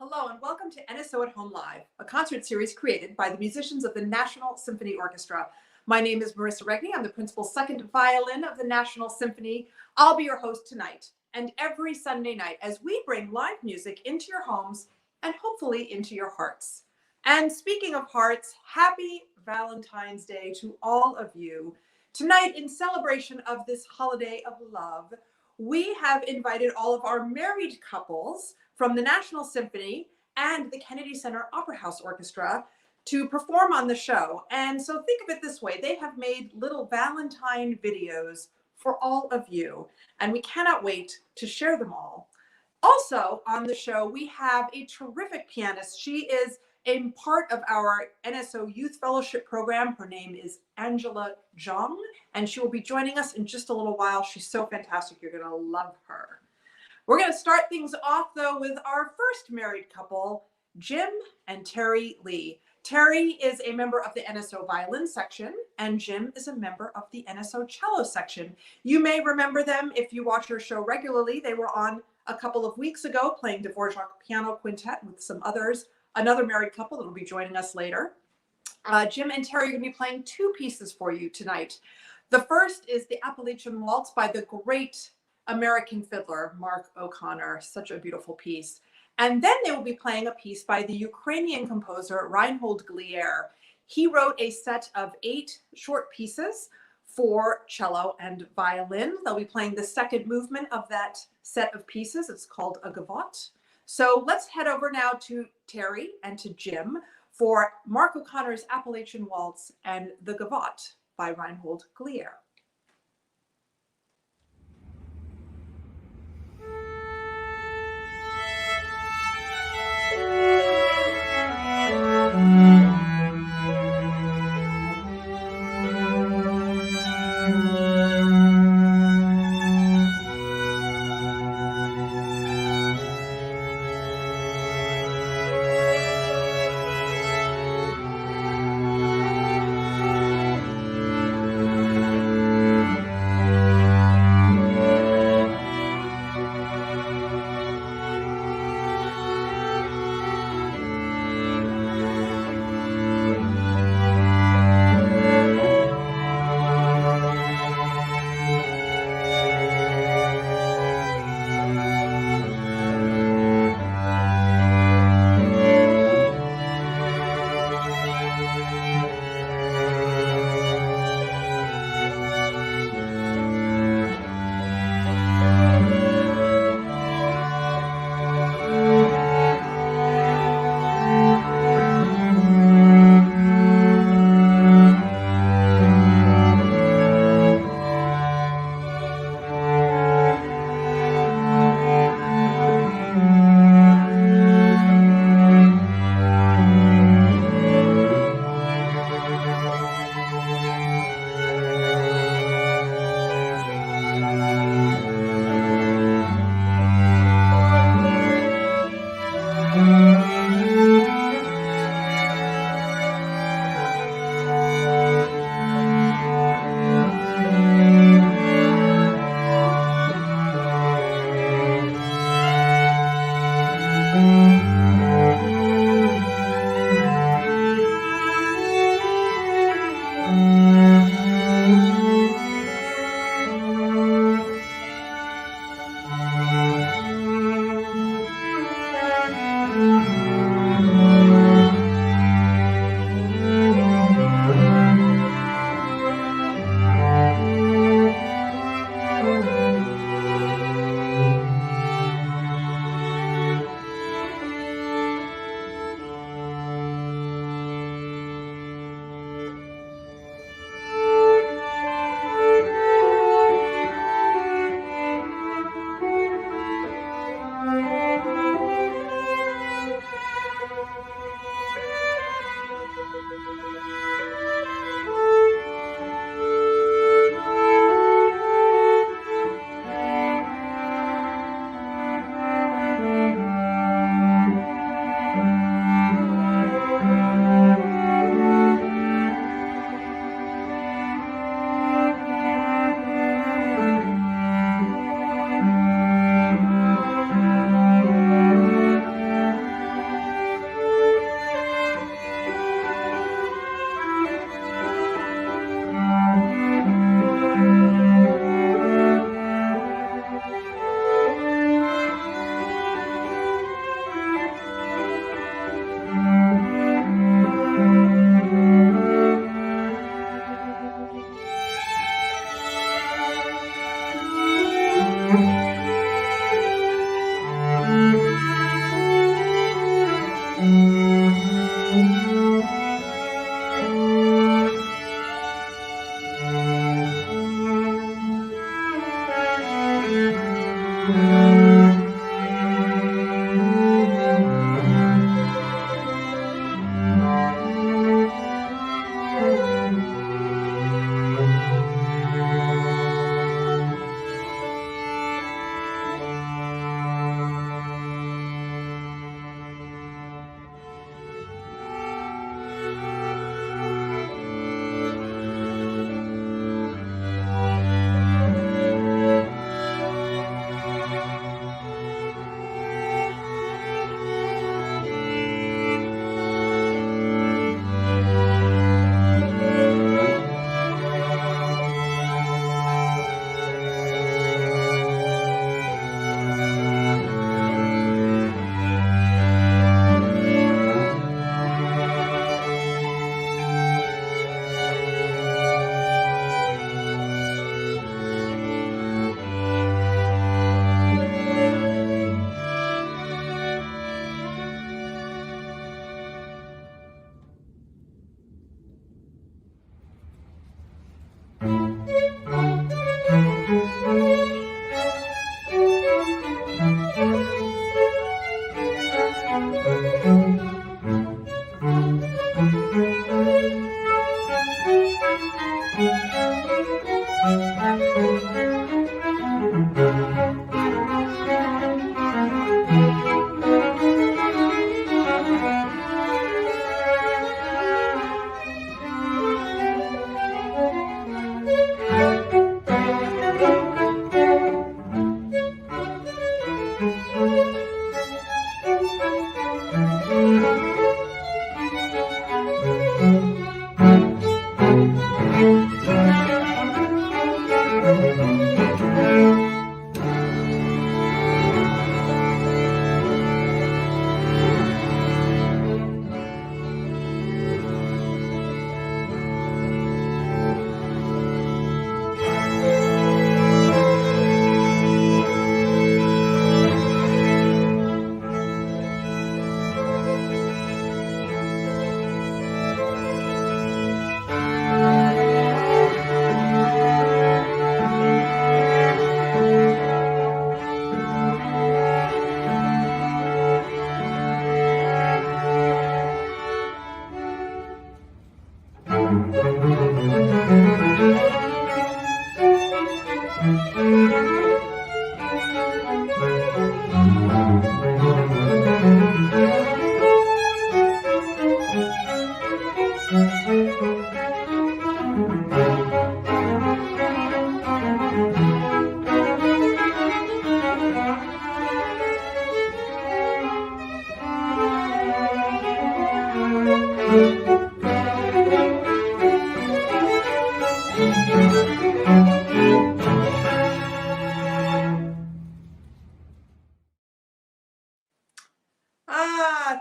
Hello and welcome to NSO at Home Live, a concert series created by the musicians of the National Symphony Orchestra. My name is Marissa Regni. I'm the Principal Second Violin of the National Symphony. I'll be your host tonight and every Sunday night as we bring live music into your homes and hopefully into your hearts. And speaking of hearts, happy Valentine's Day to all of you. Tonight, in celebration of this holiday of love, we have invited all of our married couples from the National Symphony and the Kennedy Center Opera House Orchestra to perform on the show. And so think of it this way, they have made little Valentine videos for all of you, and we cannot wait to share them all. Also on the show, we have a terrific pianist. She is a part of our NSO Youth Fellowship program. Her name is Angela Zhang, and she will be joining us in just a little while. She's so fantastic, you're gonna love her. We're going to start things off, though, with our first married couple, Jim and Teri Lee. Teri is a member of the NSO Violin section, and Jim is a member of the NSO Cello section. You may remember them if you watch our show regularly. They were on a couple of weeks ago playing Dvorak Piano Quintet with some others, another married couple that will be joining us later. Jim and Teri are going to be playing two pieces for you tonight. The first is the Appalachian Waltz by the great American fiddler, Mark O'Connor, such a beautiful piece. And then they will be playing a piece by the Ukrainian composer Reinhold Glier. He wrote a set of 8 short pieces for cello and violin. They'll be playing the second movement of that set of pieces. It's called a gavotte. So let's head over now to Teri and to Jim for Mark O'Connor's Appalachian Waltz and the Gavotte by Reinhold Glier.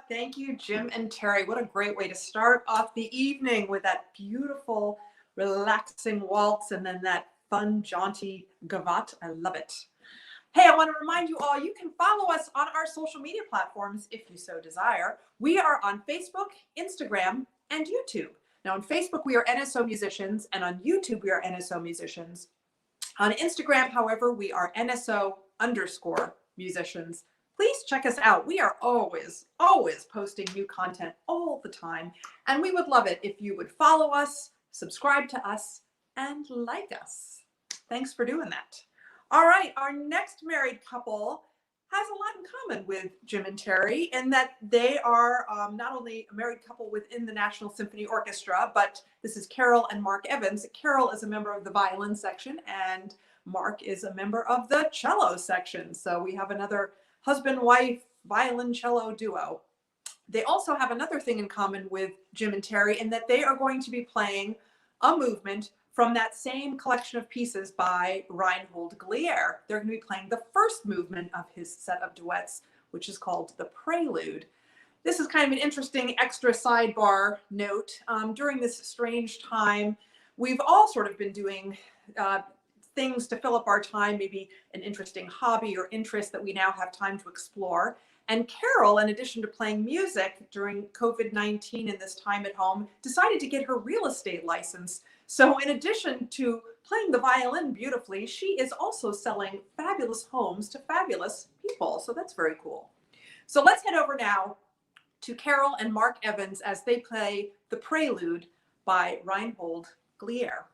Thank you, Jim and Teri. What a great way to start off the evening with that beautiful, relaxing waltz and then that fun, jaunty gavotte. I love it. Hey, I want to remind you all, you can follow us on our social media platforms if you so desire. We are on Facebook, Instagram, and YouTube. Now, on Facebook, we are NSO Musicians, and on YouTube, we are NSO Musicians. On Instagram, however, we are NSO_musicians. Please check us out. We are always posting new content all the time. And we would love it if you would follow us, subscribe to us, and like us. Thanks for doing that. All right, our next married couple has a lot in common with Jim and Teri in that they are not only a married couple within the National Symphony Orchestra, but this is Carole and Mark Evans. Carole is a member of the violin section and Mark is a member of the cello section. So we have another husband-wife violin-cello duo. They also have another thing in common with Jim and Teri in that they are going to be playing a movement from that same collection of pieces by Reinhold Glier. They're going to be playing the first movement of his set of duets, which is called the Prelude. This is kind of an interesting extra sidebar note. During this strange time, we've all sort of been doing things to fill up our time, maybe an interesting hobby or interest that we now have time to explore. And Carole, in addition to playing music during COVID-19 and this time at home, decided to get her real estate license. So in addition to playing the violin beautifully, she is also selling fabulous homes to fabulous people. So that's very cool. So let's head over now to Carole and Mark Evans as they play the Prelude by Reinhold Glier.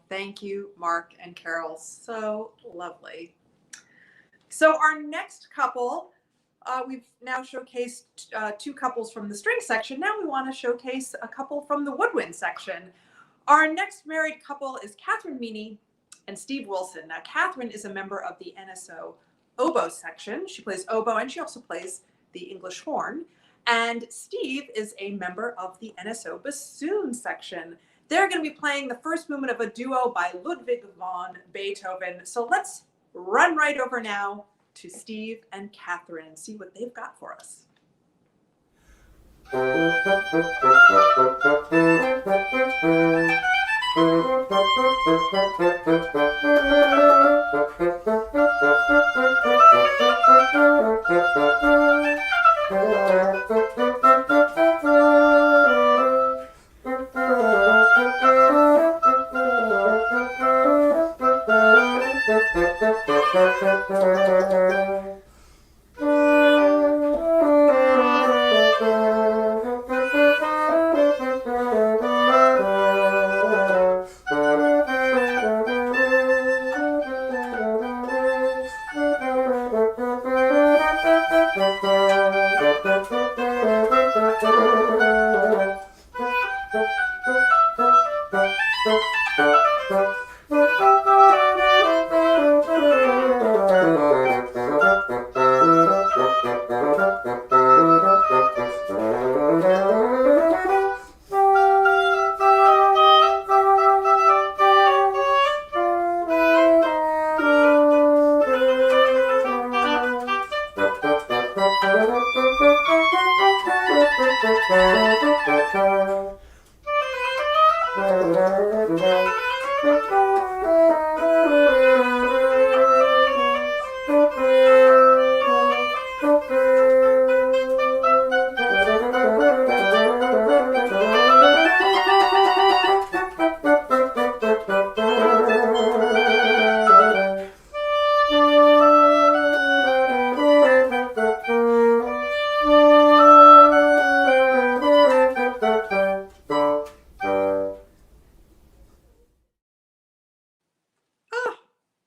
Thank you, Mark and Carole. So lovely. So our next couple, we've now showcased two couples from the string section. Now we want to showcase a couple from the woodwind section. Our next married couple is Kathryn Meany and Steve Wilson. Now, Kathryn is a member of the NSO oboe section. She plays oboe and she also plays the English horn. And Steve is a member of the NSO bassoon section. They're going to be playing the first movement of a duo by Ludwig van Beethoven. So let's run right over now to Steve and Kathryn and see what they've got for us.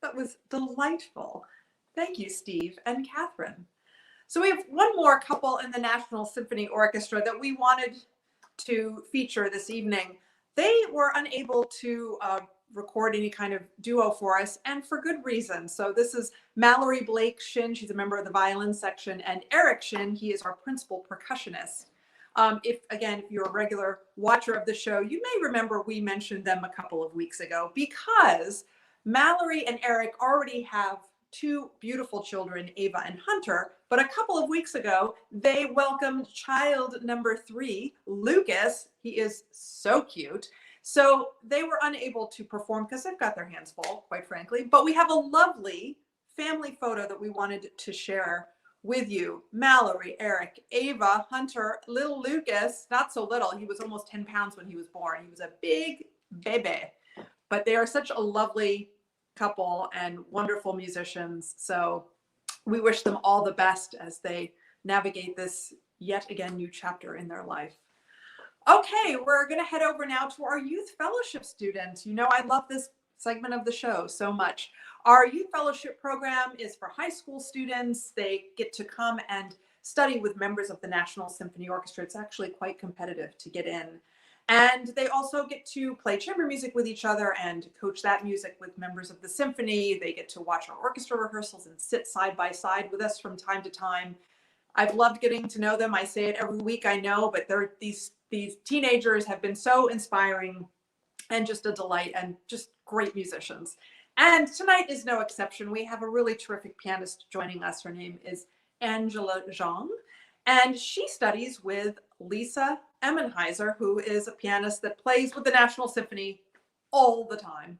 That was delightful. Thank you, Steve and Kathryn. So we have one more couple in the National Symphony Orchestra that we wanted to feature this evening. They were unable to record any kind of duo for us, and for good reason. So this is Mallory Blake Shin. She's a member of the violin section, and Eric Shin. He is our principal percussionist. If you're a regular watcher of the show, you may remember we mentioned them a couple of weeks ago because Mallory and Eric already have two beautiful children, Ava and Hunter, but a couple of weeks ago, they welcomed child number 3, Lucas. He is so cute. So they were unable to perform because they've got their hands full, quite frankly, but we have a lovely family photo that we wanted to share with you. Mallory, Eric, Ava, Hunter, little Lucas, not so little. He was almost 10 pounds when he was born. He was a big baby, but they are such a lovely couple and wonderful musicians. So we wish them all the best as they navigate this yet again new chapter in their life. Okay, we're going to head over now to our youth fellowship students. You know, I love this segment of the show so much. Our youth fellowship program is for high school students. They get to come and study with members of the National Symphony Orchestra. It's actually quite competitive to get in. And they also get to play chamber music with each other and coach that music with members of the symphony. They get to watch our orchestra rehearsals and sit side by side with us from time to time. I've loved getting to know them. I say it every week, I know, but these teenagers have been so inspiring and just a delight and just great musicians. And tonight is no exception. We have a really terrific pianist joining us. Her name is Angela Zhang, and she studies with Lisa Emmenheiser, who is a pianist that plays with the National Symphony all the time.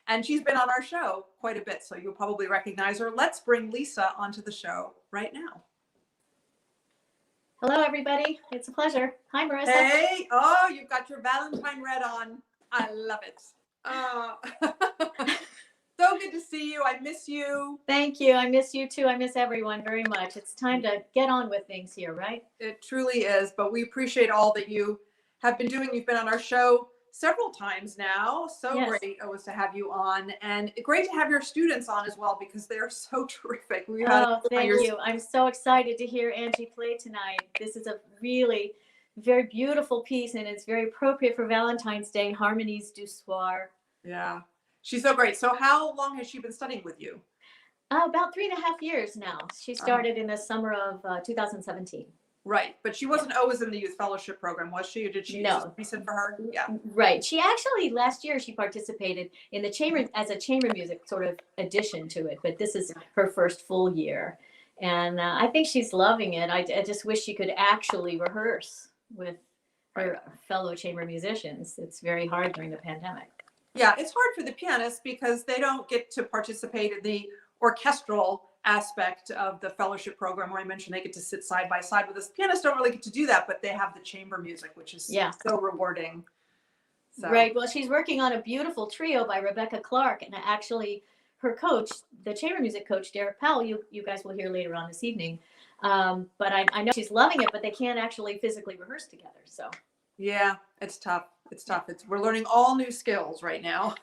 And she's been on our show quite a bit, so you'll probably recognize her. Let's bring Lisa onto the show right now. Hello, everybody. It's a pleasure. Hi, Marissa. Hey, oh, you've got your Valentine red on. I love it. So good to see you. I miss you. Thank you. I miss you too. I miss everyone very much. It's time to get on with things here, right? It truly is, but we appreciate all that you have been doing. You've been on our show several times now. So yes. Great it was to have you on, and great to have your students on as well because they're so terrific. Thank you. I'm so excited to hear Angie play tonight. This is a really very beautiful piece, and it's very appropriate for Valentine's Day, Harmonies du Soir. Yeah. She's so great. So how long has she been studying with you? About 3.5 years now. She started in the summer of 2017. Right. But she wasn't always in the youth fellowship program, was she? Or did she? No. Recent for her? Yeah. Right. She actually, last year, she participated in the chamber as a chamber music sort of addition to it. But this is her first full year. And I think she's loving it. I just wish she could actually rehearse with her fellow chamber musicians. It's very hard during the pandemic. Yeah, it's hard for the pianists because they don't get to participate in the orchestral aspect of the fellowship program where I mentioned they get to sit side by side with us. Pianists don't really get to do that, but they have the chamber music, which is so rewarding. So. Right. Well, she's working on a beautiful trio by Rebecca Clark, and actually her coach, the chamber music coach, Derek Powell, you guys will hear later on this evening. But I know she's loving it, but they can't actually physically rehearse together. So. Yeah, it's tough. We're learning all new skills right now.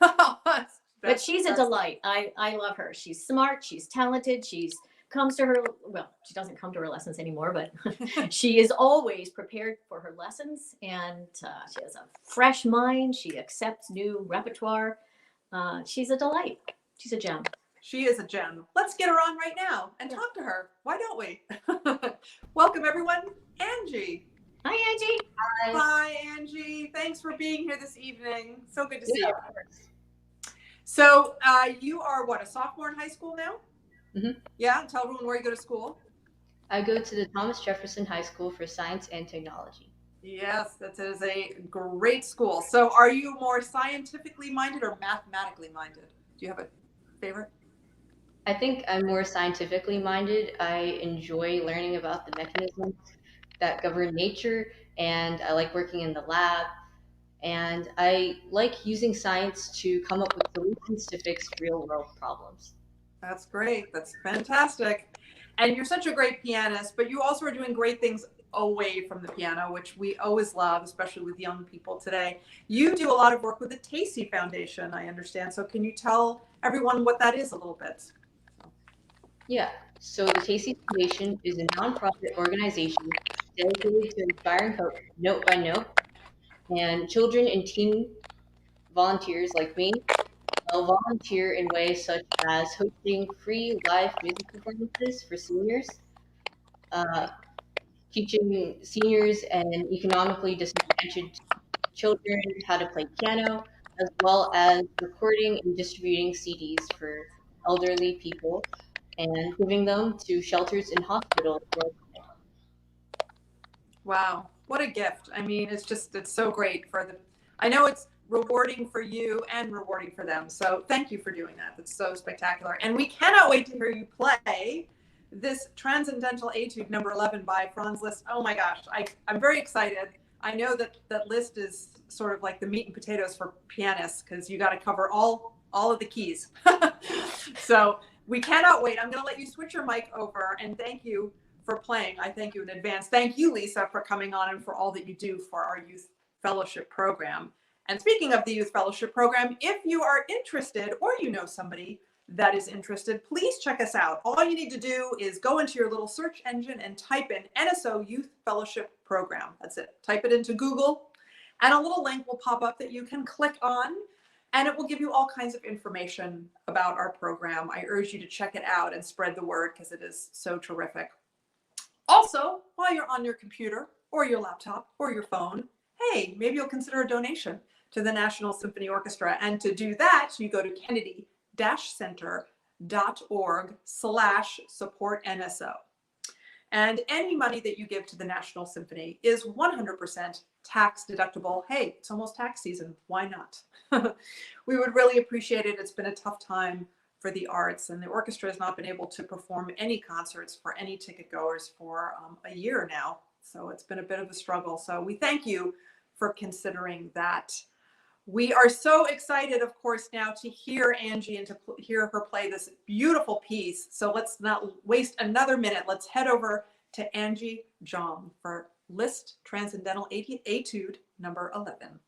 But she's a delight. I love her. She's smart. She's talented. She doesn't come to her lessons anymore, but she is always prepared for her lessons, and she has a fresh mind. She accepts new repertoire. She's a delight. She's a gem. She is a gem. Let's get her on right now and talk to her. Why don't we? Welcome, everyone. Angie. Hi, Angie. Hi, Angie. Thanks for being here this evening. So good to see you. So you are a sophomore in high school now? Mm-hmm. Yeah, tell everyone where you go to school. I go to the Thomas Jefferson High School for Science and Technology. Yes, that is a great school. So are you more scientifically minded or mathematically minded? Do you have a favorite? I think I'm more scientifically minded. I enjoy learning about the mechanisms that govern nature, and I like working in the lab, and I like using science to come up with solutions to fix real world problems. That's great. That's fantastic. And you're such a great pianist, but you also are doing great things away from the piano, which we always love, especially with young people today. You do a lot of work with the Tacey Foundation, I understand. So can you tell everyone what that is a little bit? Yeah, so the Tasty Foundation is a nonprofit organization dedicated to inspiring hope note by note, and children and teen volunteers like me will volunteer in ways such as hosting free live music performances for seniors, uh, teaching seniors and economically disadvantaged children how to play piano, as well as recording and distributing CDs for elderly people and giving them to shelters and hospitals. Wow, what a gift. I mean, it's so great for the, I know it's rewarding for you and rewarding for them. So thank you for doing that. That's so spectacular. And we cannot wait to hear you play this Transcendental Etude number 11 by Franz Liszt. Oh my gosh, I'm very excited. I know that Liszt is sort of like the meat and potatoes for pianists because you got to cover all of the keys. So we cannot wait. I'm going to let you switch your mic over and thank you for playing. I thank you in advance. Thank you, Lisa, for coming on and for all that you do for our youth fellowship program. And speaking of the youth fellowship program, if you are interested or you know somebody that is interested, please check us out. All you need to do is go into your little search engine and type in NSO Youth Fellowship Program. That's it. Type it into Google and a little link will pop up that you can click on and it will give you all kinds of information about our program. I urge you to check it out and spread the word because it is so terrific. Also, while you're on your computer or your laptop or your phone, hey, maybe you'll consider a donation to the National Symphony Orchestra. And to do that, you go to kennedy-center.org/support NSO. And any money that you give to the National Symphony is 100% tax deductible. Hey, it's almost tax season. Why not? We would really appreciate it. It's been a tough time for the arts, and the orchestra has not been able to perform any concerts for any ticket goers for a year now. So it's been a bit of a struggle. So we thank you for considering that. We are so excited, of course, now to hear Angie and to hear her play this beautiful piece. So let's not waste another minute. Let's head over to Angie Zhang for Liszt Transcendental Etude number 11.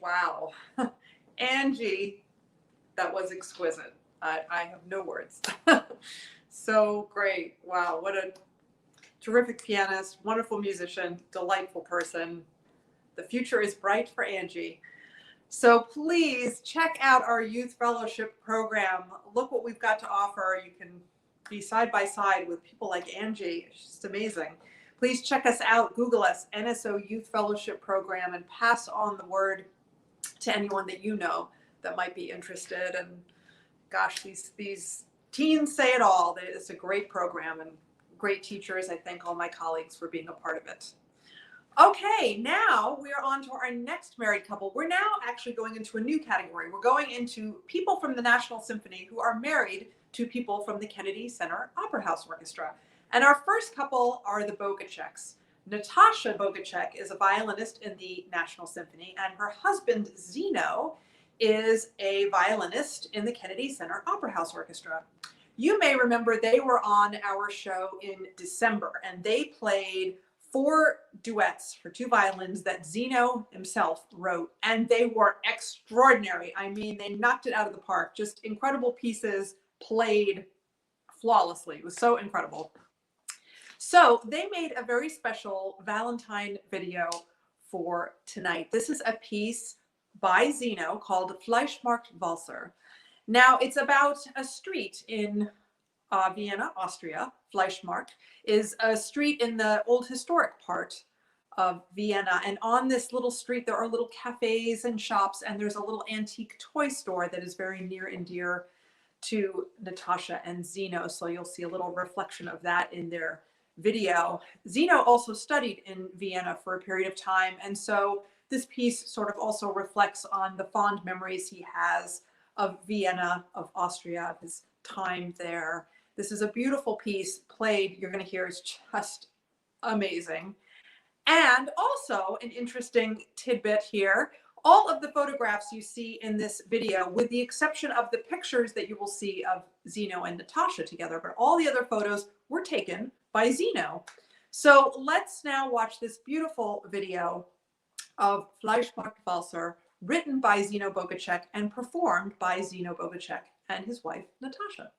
Wow. Angie, that was exquisite. I have no words. So great. Wow. What a terrific pianist, wonderful musician, delightful person. The future is bright for Angie. So please check out our youth fellowship program. Look what we've got to offer. You can be side by side with people like Angie. It's just amazing. Please check us out. Google us, NSO Youth Fellowship Program, and pass on the word to anyone that you know that might be interested. And gosh, these teens say it all. It's a great program and great teachers. I thank all my colleagues for being a part of it. Okay, now we are on to our next married couple. We're now actually going into a new category. We're going into people from the National Symphony who are married to people from the Kennedy Center Opera House Orchestra. And our first couple are the Bogacheks. Natasha Bogachek is a violinist in the National Symphony, and her husband, Zino, is a violinist in the Kennedy Center Opera House Orchestra. You may remember they were on our show in December, and they played 4 duets for 2 violins that Zino himself wrote, and they were extraordinary. I mean, they knocked it out of the park. Just incredible pieces played flawlessly. It was so incredible. So they made a very special Valentine video for tonight. This is a piece by Zino called Fleischmarkt-Walzer. Now, it's about a street in Vienna, Austria. Fleischmarkt is a street in the old historic part of Vienna. And on this little street, there are little cafes and shops, and there's a little antique toy store that is very near and dear to Natasha and Zino. So you'll see a little reflection of that in their video. Zino also studied in Vienna for a period of time. And so this piece sort of also reflects on the fond memories he has of Vienna, of Austria, of his time there. This is a beautiful piece played. You're going to hear is just amazing. And also an interesting tidbit here, all of the photographs you see in this video, with the exception of the pictures that you will see of Zino and Natasha together, but all the other photos were taken by Zino. So let's now watch this beautiful video of Fleischmarkt-Walzer, written by Zino Bogachek and performed by Zino Bogachek and his wife, Natasha.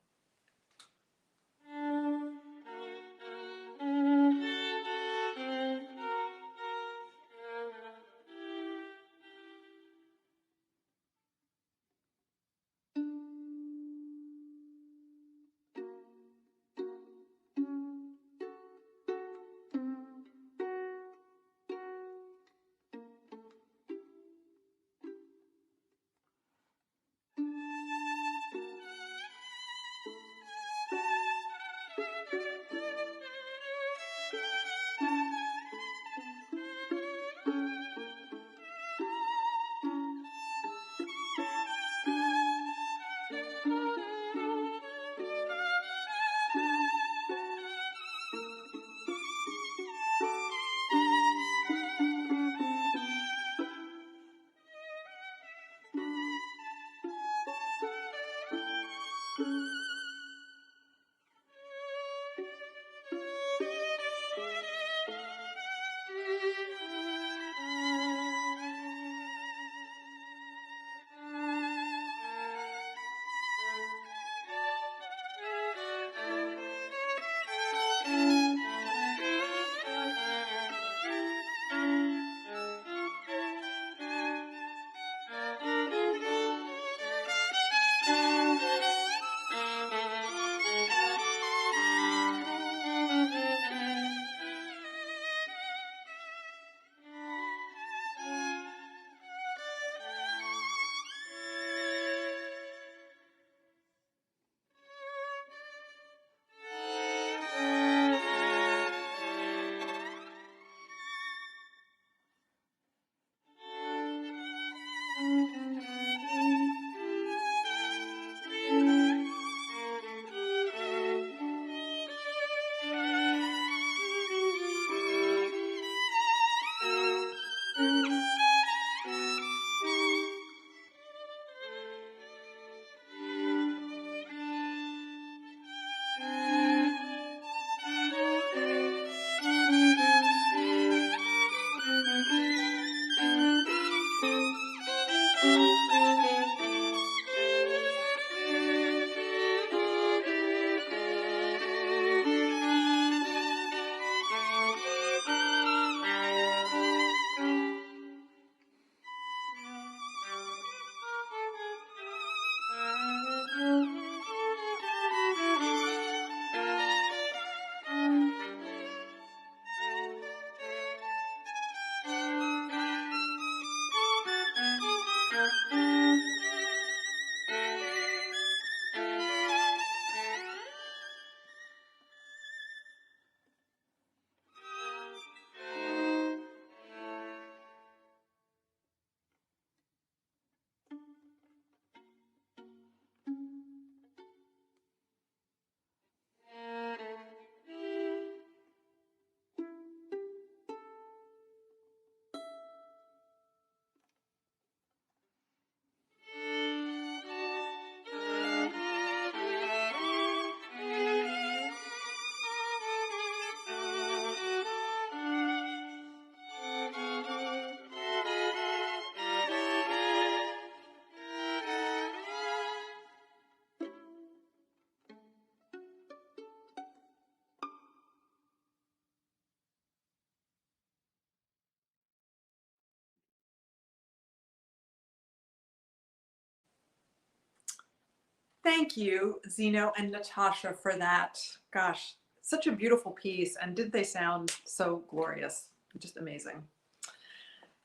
Thank you, Zino and Natasha, for that. Gosh, such a beautiful piece. And did they sound so glorious? Just amazing.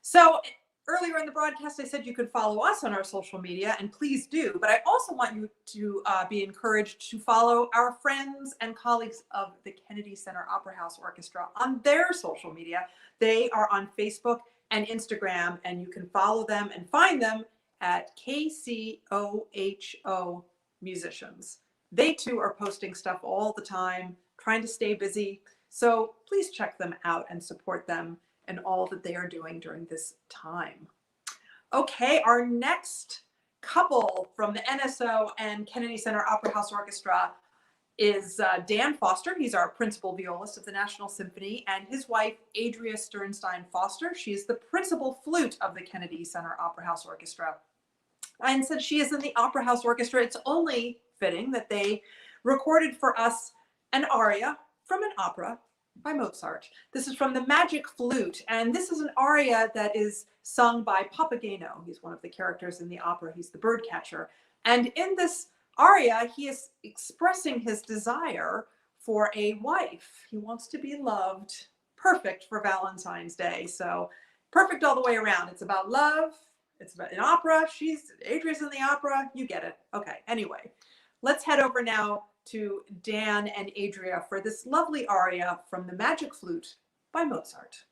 So earlier in the broadcast, I said you could follow us on our social media, and please do. But I also want you to be encouraged to follow our friends and colleagues of the Kennedy Center Opera House Orchestra on their social media. They are on Facebook and Instagram, and you can follow them and find them at KCOHO Musicians. They too are posting stuff all the time, trying to stay busy. So please check them out and support them and all that they are doing during this time. Okay, our next couple from the NSO and Kennedy Center Opera House Orchestra is Dan Foster. He's our principal violist of the National Symphony, and his wife, Adria Sternstein Foster. She is the principal flute of the Kennedy Center Opera House Orchestra. And since she is in the Opera House Orchestra, it's only fitting that they recorded for us an aria from an opera by Mozart. This is from the Magic Flute, and this is an aria that is sung by Papageno. He's one of the characters in the opera. He's the bird catcher. And in this aria, he is expressing his desire for a wife. He wants to be loved. Perfect for Valentine's Day. So perfect all the way around. It's about love. It's about an opera. Adria's in the opera. You get it. Okay. Anyway, let's head over now to Dan and Adria for this lovely aria from the Magic Flute by Mozart.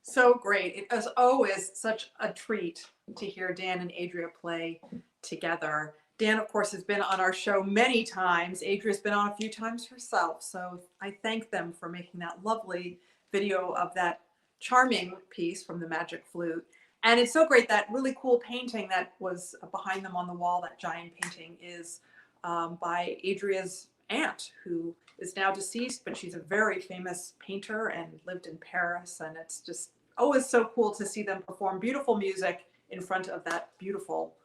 So great. It is always such a treat to hear Dan and Adria play together. Dan, of course, has been on our show many times. Adria's been on a few times herself. So I thank them for making that lovely video of that charming piece from the Magic Flute. And it's so great, that really cool painting that was behind them on the wall, that giant painting, is by Adria's aunt, who is now deceased, but she's a very famous painter and lived in Paris. And it's just always so cool to see them perform beautiful music in front of that beautiful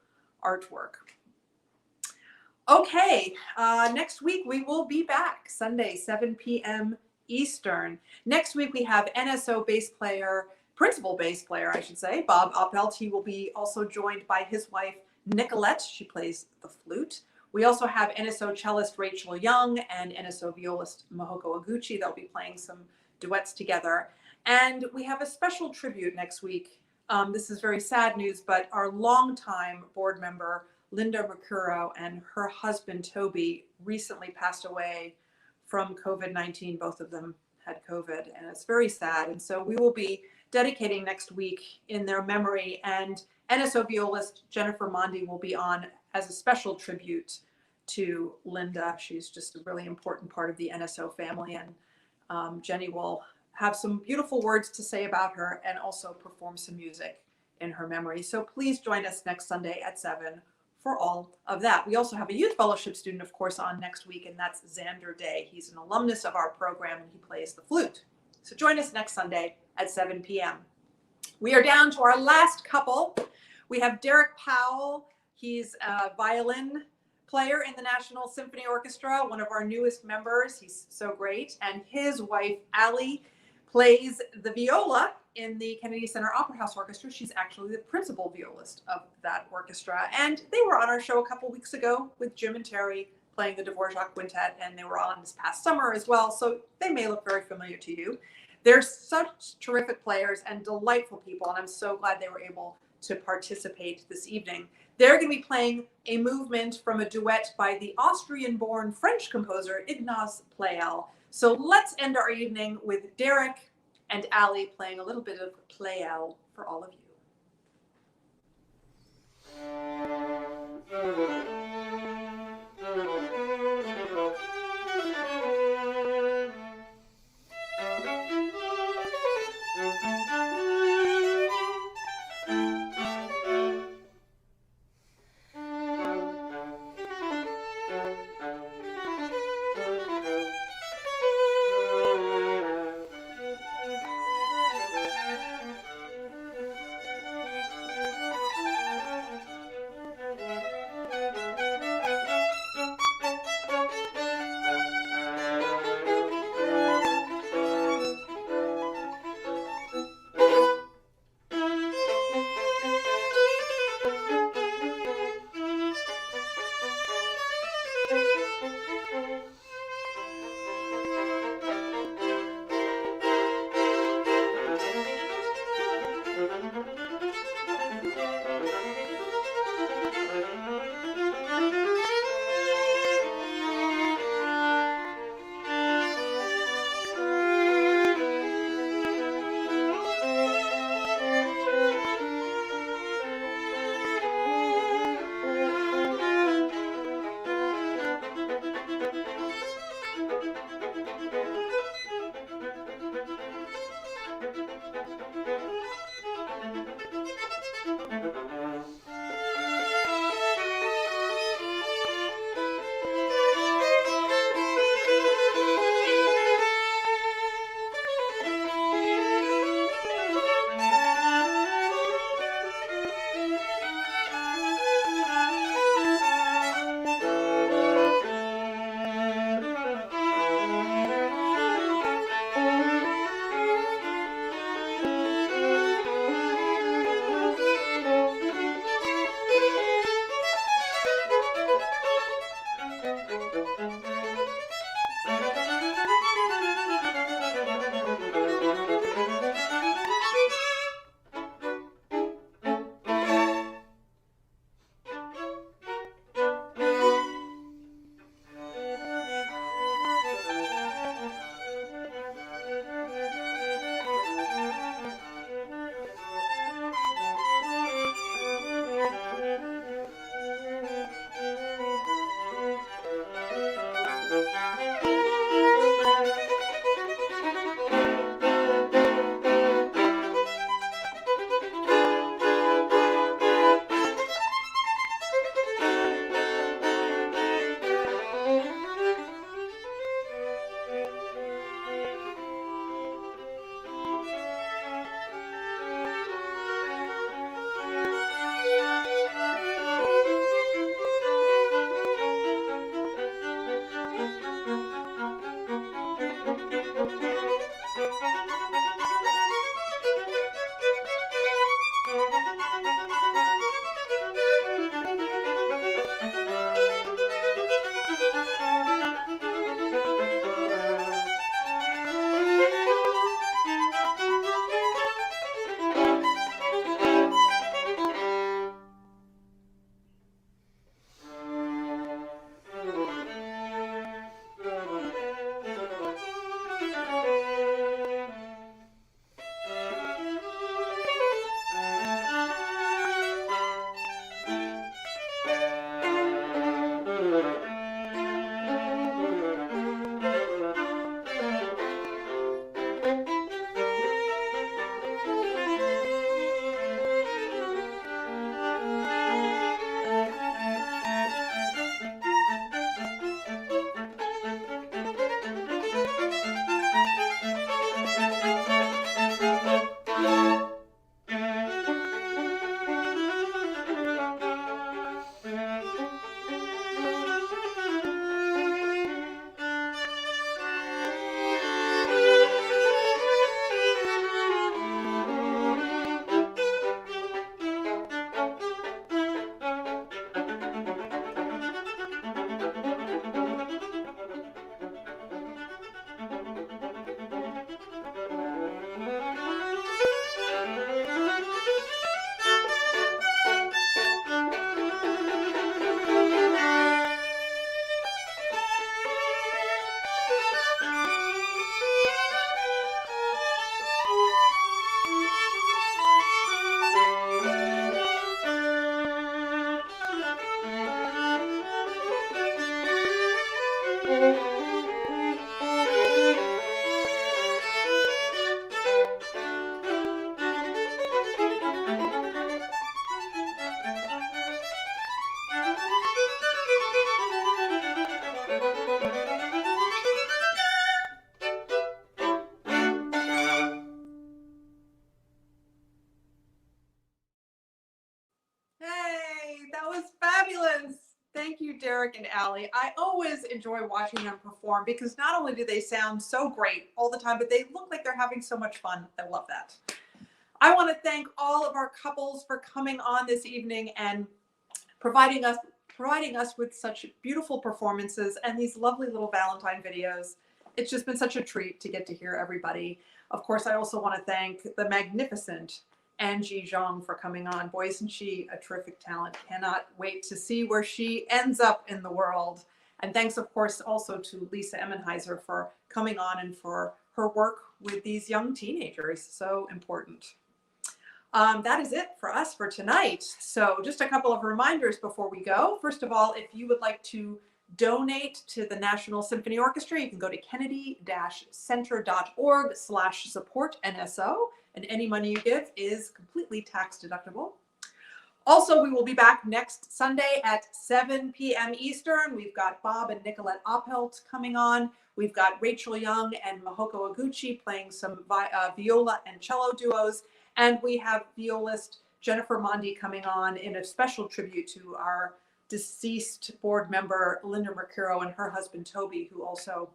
artwork. Okay, next week we will be back Sunday, 7 p.m. Eastern. Next week we have NSO bass player, principal bass player, I should say, Bob Appelt. He will be also joined by his wife, Nicolette. She plays the flute. We also have NSO cellist Rachel Young and NSO violist Mahoko Oguchi. They'll be playing some duets together. And we have a special tribute next week. This is very sad news, but our longtime board member, Linda Mercuro, and her husband, Toby, recently passed away from COVID-19. Both of them had COVID, and it's very sad. And so we will be dedicating next week in their memory, and NSO violist Jennifer Mondi will be on as a special tribute to Linda. She's just a really important part of the NSO family, and Jenny will have some beautiful words to say about her and also perform some music in her memory. So please join us next Sunday at 7 for all of that. We also have a youth fellowship student, of course, on next week, and that's Xander Day. He's an alumnus of our program, and he plays the flute. So join us next Sunday at 7 p.m. We are down to our last couple. We have Derek Powell. He's a violin player in the National Symphony Orchestra, one of our newest members. He's so great. And his wife, Allie, plays the viola in the Kennedy Center Opera House Orchestra. She's actually the principal violist of that orchestra. And they were on our show a couple weeks ago with Jim and Teri playing the Dvorak Quintet, and they were on this past summer as well. So they may look very familiar to you. They're such terrific players and delightful people, and I'm so glad they were able to participate this evening. They're going to be playing a movement from a duet by the Austrian-born French composer Ignaz Pleyel. So let's end our evening with Derek and Allie playing a little bit of Pleyel for all of you. Thank you, Derek and Allie. I always enjoy watching them perform because not only do they sound so great all the time, but they look like they're having so much fun. I love that. I want to thank all of our couples for coming on this evening and providing us with such beautiful performances and these lovely little Valentine videos. It's just been such a treat to get to hear everybody. Of course, I also want to thank the magnificent Angie Zhang for coming on. Boy, isn't she a terrific talent. Cannot wait to see where she ends up in the world. And thanks, of course, also to Lisa Emmenheiser for coming on and for her work with these young teenagers. So important. That is it for us for tonight. So just a couple of reminders before we go. First of all, if you would like to donate to the National Symphony Orchestra, you can go to kennedy-center.org/support NSO, and any money you give is completely tax deductible. Also, we will be back next Sunday at 7 p.m. Eastern. We've got Bob and Nicolette Oppelt coming on. We've got Rachel Young and Mahoko Oguchi playing some viola and cello duos. And we have violist Jennifer Mondi coming on in a special tribute to our deceased board member, Linda Mercuro, and her husband, Toby, who also,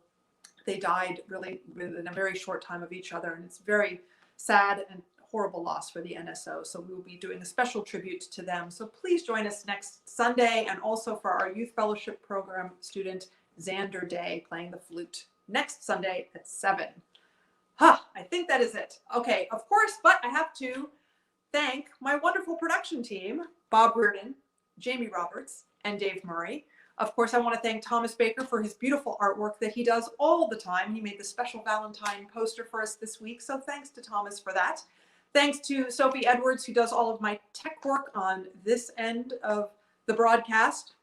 they died really within a very short time of each other. And it's very sad and horrible loss for the NSO. So we will be doing a special tribute to them. So please join us next Sunday, and also for our Youth Fellowship Program student, Xander Day, playing the flute next Sunday at 7. I think that is it. Okay, of course, but I have to thank my wonderful production team, Bob Reardon, Jamie Roberts, and Dave Murray. Of course, I want to thank Thomas Baker for his beautiful artwork that he does all the time. He made the special Valentine poster for us this week, so thanks to Thomas for that. Thanks to Sophie Edwards, who does all of my tech work on this end of the broadcast.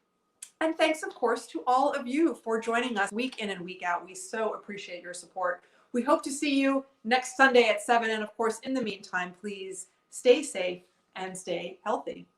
And thanks, of course, to all of you for joining us week in and week out. We so appreciate your support. We hope to see you next Sunday at 7. And of course, in the meantime, please stay safe and stay healthy.